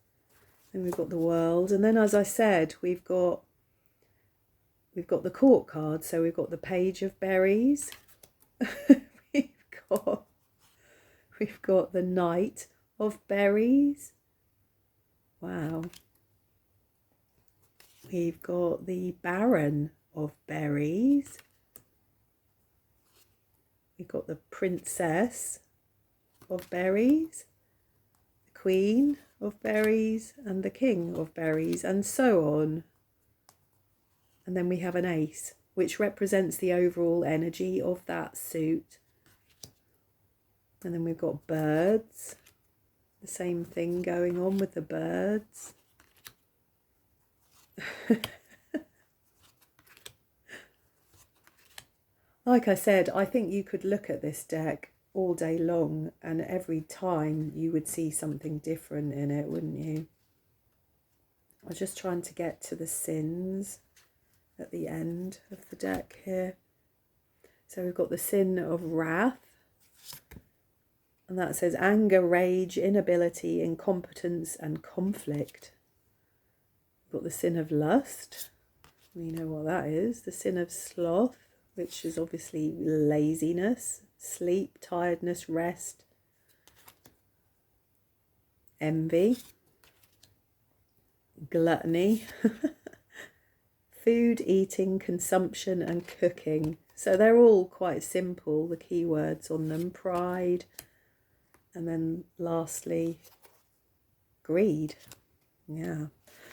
Then we've got the World, and then, as I said, we've got the Court card. So we've got the Page of Berries. we've got the Knight of Berries. Wow. We've got the Baron of Berries. We've got the Princess of Berries, the Queen of Berries, and the King of Berries, and so on. And then we have an Ace, which represents the overall energy of that suit. And then we've got birds, the same thing going on with the birds. Like I said, I think you could look at this deck all day long, and every time you would see something different in it, wouldn't you? I was just trying to get to the sins at the end of the deck here. So we've got the Sin of Wrath, and that says anger, rage, inability, incompetence, and conflict. We've got the Sin of Lust. We know what that is. The Sin of Sloth, which is obviously laziness, sleep, tiredness, rest, envy, gluttony, food, eating, consumption, and cooking. So they're all quite simple, the keywords on them. Pride, and then lastly, greed. Yeah.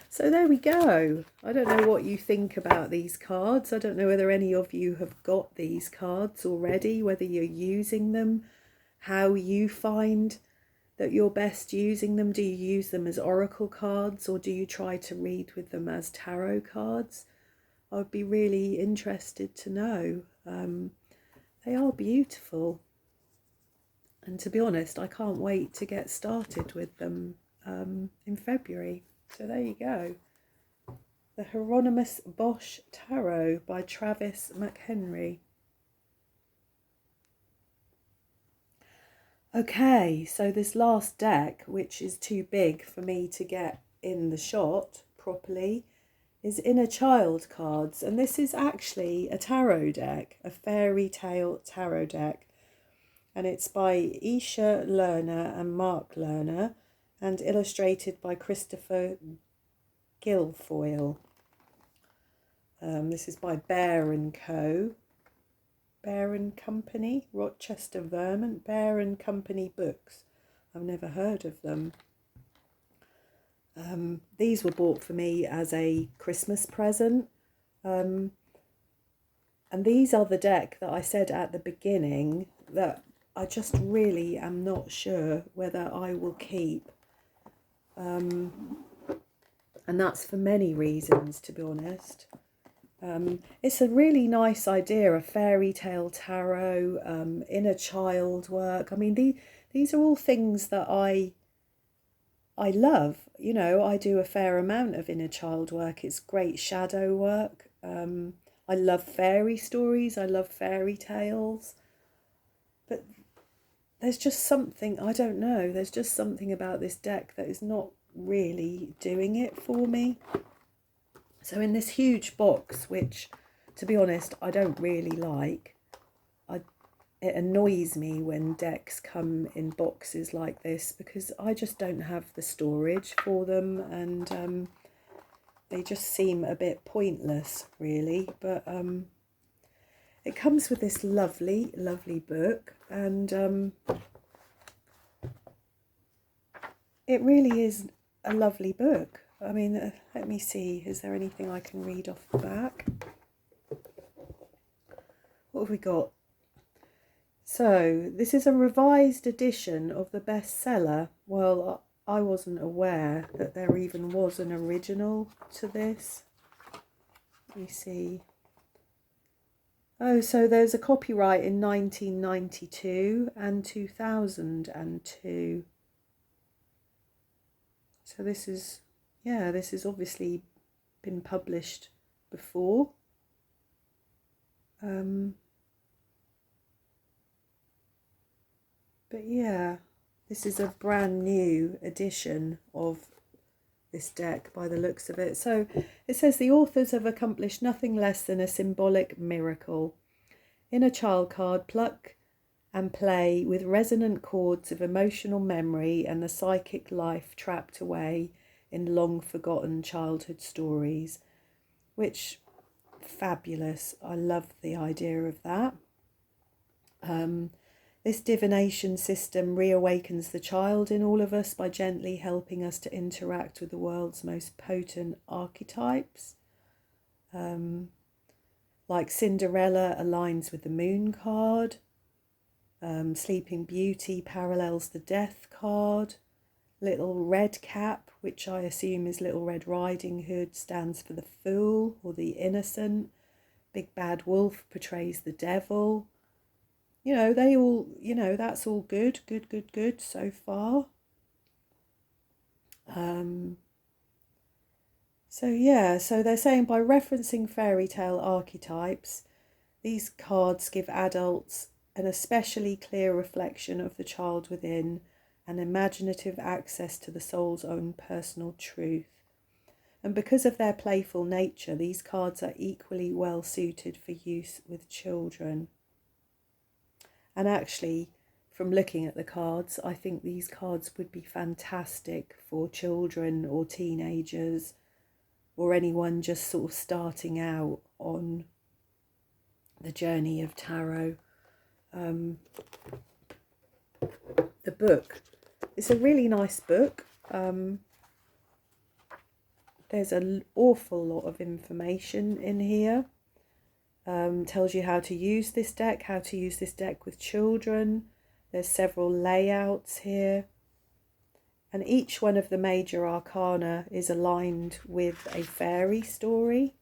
So there we go. I don't know what you think about these cards. I don't know whether any of you have got these cards already, whether you're using them, how you find that you're best using them. Do you use them as oracle cards, or do you try to read with them as tarot cards? I would be really interested to know. They are beautiful. And to be honest, I can't wait to get started with them in February. So there you go. The Hieronymus Bosch Tarot by Travis McHenry. Okay, so this last deck, which is too big for me to get in the shot properly, is Inner Child cards. And this is actually a tarot deck, a fairy tale tarot deck. And it's by Isha Lerner and Mark Lerner, and illustrated by Christopher Guilfoyle. This is by Bear and Co. Bear and Company, Rochester, Vermont. Bear and Company Books. I've never heard of them. These were bought for me as a Christmas present. And these are the deck that I said at the beginning that I just really am not sure whether I will keep. And that's for many reasons, to be honest. It's a really nice idea, a fairy tale tarot, inner child work. I mean, these are all things that I love. You know, I do a fair amount of inner child work. It's great shadow work. I love fairy stories. I love fairy tales. But there's just something, I don't know, there's just something about this deck that is not really doing it for me. So in this huge box, which, to be honest, I don't really like, it annoys me when decks come in boxes like this, because I just don't have the storage for them, and they just seem a bit pointless, really. But it comes with this lovely, lovely book, and it really is a lovely book. I mean, let me see, is there anything I can read off the back? What have we got? So, this is a revised edition of the bestseller. Well, I wasn't aware that there even was an original to this. Let me see. Oh, so there's a copyright in 1992 and 2002. So this is, yeah, this is obviously been published before. But yeah, this is a brand new edition of this deck by the looks of it. So it says the authors have accomplished nothing less than a symbolic miracle. In a child card, pluck and play with resonant chords of emotional memory and the psychic life trapped away in long forgotten childhood stories, which fabulous. I love the idea of that. This divination system reawakens the child in all of us by gently helping us to interact with the world's most potent archetypes. Like Cinderella aligns with the Moon card. Sleeping Beauty parallels the Death card. Little Red Cap, which I assume is Little Red Riding Hood, stands for the Fool or the Innocent. Big Bad Wolf portrays the Devil. You know, they all, you know, that's all good so far. So yeah, so they're saying by referencing fairy tale archetypes, these cards give adults an especially clear reflection of the child within and imaginative access to the soul's own personal truth. And because of their playful nature, these cards are equally well suited for use with children. And actually, from looking at the cards, I think these cards would be fantastic for children or teenagers or anyone just sort of starting out on the journey of tarot. The book, it's a really nice book. There's an awful lot of information in here. Tells you how to use this deck, with children. There's several layouts here. And each one of the major arcana is aligned with a fairy story.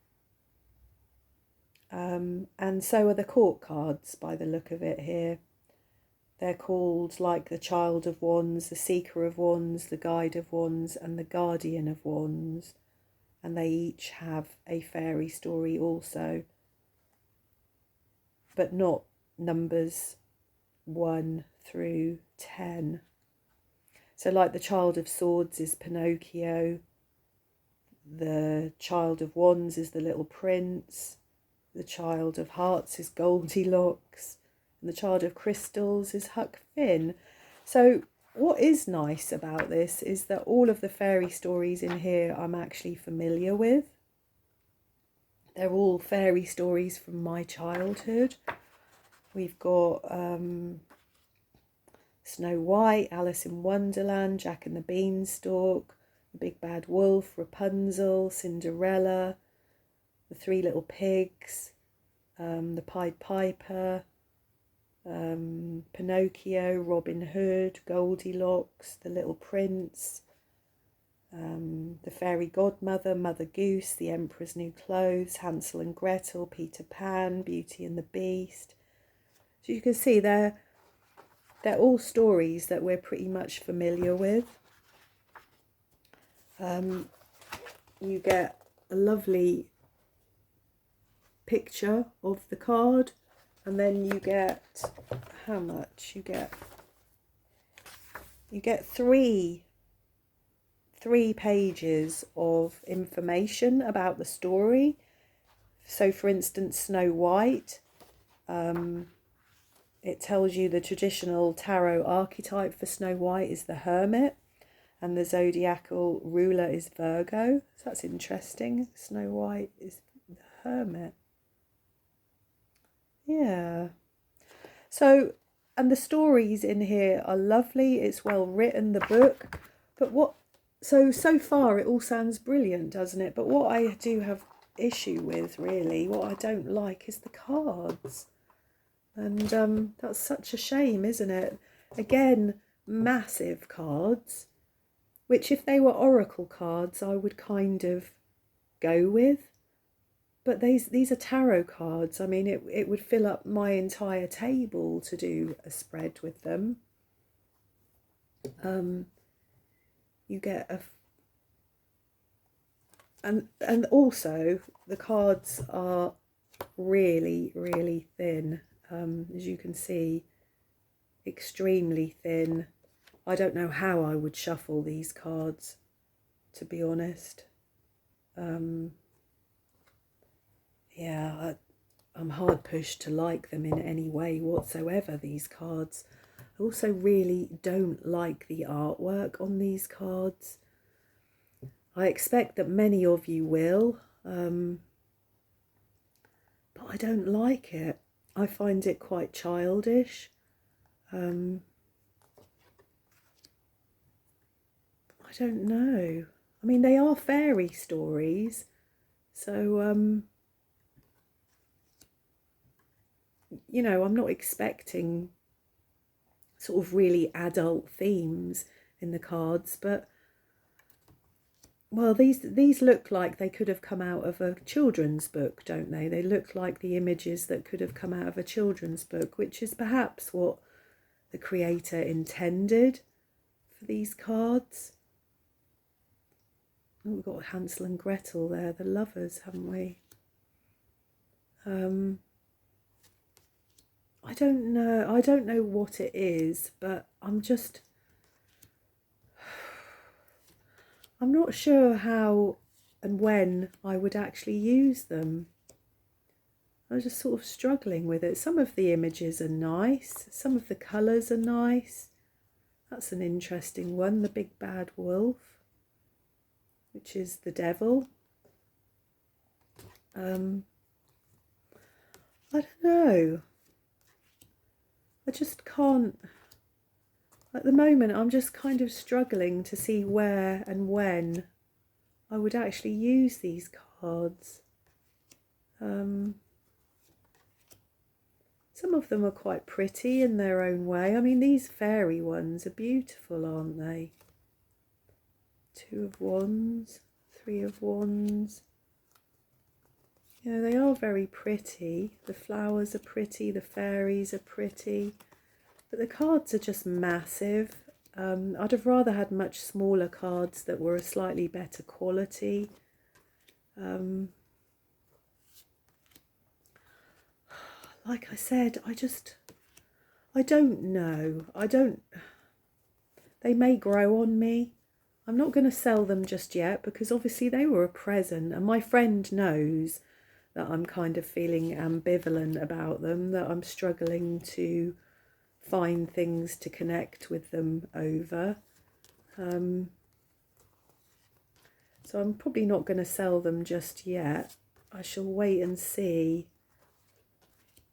And so are the court cards by the look of it here. They're called like the Child of Wands, the Seeker of Wands, the Guide of Wands, and the Guardian of Wands. And they each have a fairy story also, but not numbers 1 through 10. So like the Child of Swords is Pinocchio, the Child of Wands is the Little Prince, the Child of Hearts is Goldilocks, and the Child of Crystals is Huck Finn. So what is nice about this is that all of the fairy stories in here I'm actually familiar with. They're all fairy stories from my childhood. We've got Snow White, Alice in Wonderland, Jack and the Beanstalk, the Big Bad Wolf, Rapunzel, Cinderella, the Three Little Pigs, the Pied Piper, Pinocchio, Robin Hood, Goldilocks, the Little Prince, the Fairy Godmother, Mother Goose, the Emperor's New Clothes, Hansel and Gretel, Peter Pan, Beauty and the Beast. So you can see they're all stories that we're pretty much familiar with. You get a lovely picture of the card, and then you get how much you get three pages of information about the story. So for instance, Snow White, it tells you the traditional tarot archetype for Snow White is the Hermit, and the zodiacal ruler is Virgo. So that's interesting. Snow White is the Hermit. Yeah. So, and the stories in here are lovely. It's well written, the book. But so far it all sounds brilliant, doesn't it? But what I do have issue with, really, what I don't like is the cards. And that's such a shame, isn't it? Again, massive cards, which if they were oracle cards, I would kind of go with. But these are tarot cards. I mean, it would fill up my entire table to do a spread with them. You get and also the cards are really, really thin, as you can see, extremely thin. I don't know how I would shuffle these cards, to be honest. Yeah, I'm hard pushed to like them in any way whatsoever, these cards. I also really don't like the artwork on these cards. I expect that many of you will, but I don't like it. I find it quite childish. I don't know. I mean, they are fairy stories, so, you know, I'm not expecting sort of really adult themes in the cards, but, well, these look like they could have come out of a children's book, don't they? They look like the images that could have come out of a children's book, which is perhaps what the creator intended for these cards. Oh, we've got Hansel and Gretel there, the lovers, haven't we? I don't know what it is, but I'm not sure how and when I would actually use them. I was just sort of struggling with it. Some of the images are nice, some of the colours are nice. That's an interesting one, the big bad wolf, which is the devil. I don't know. I just can't. At the moment, I'm just kind of struggling to see where and when I would actually use these cards. Some of them are quite pretty in their own way. I mean, these fairy ones are beautiful, aren't they? Two of Wands, Three of Wands. Yeah, they are very pretty. The flowers are pretty, the fairies are pretty. But the cards are just massive. I'd have rather had much smaller cards that were a slightly better quality. Like I said, I don't know. They may grow on me. I'm not going to sell them just yet because obviously they were a present, and my friend knows that I'm kind of feeling ambivalent about them, that I'm struggling to find things to connect with them over. So I'm probably not going to sell them just yet. I shall wait and see.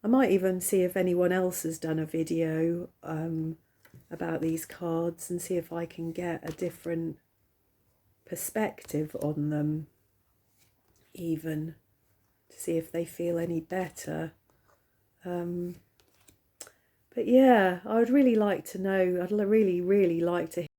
I might even see if anyone else has done a video about these cards and see if I can get a different perspective on them, even to see if they feel any better. But yeah, I would really like to know, I'd really, really like to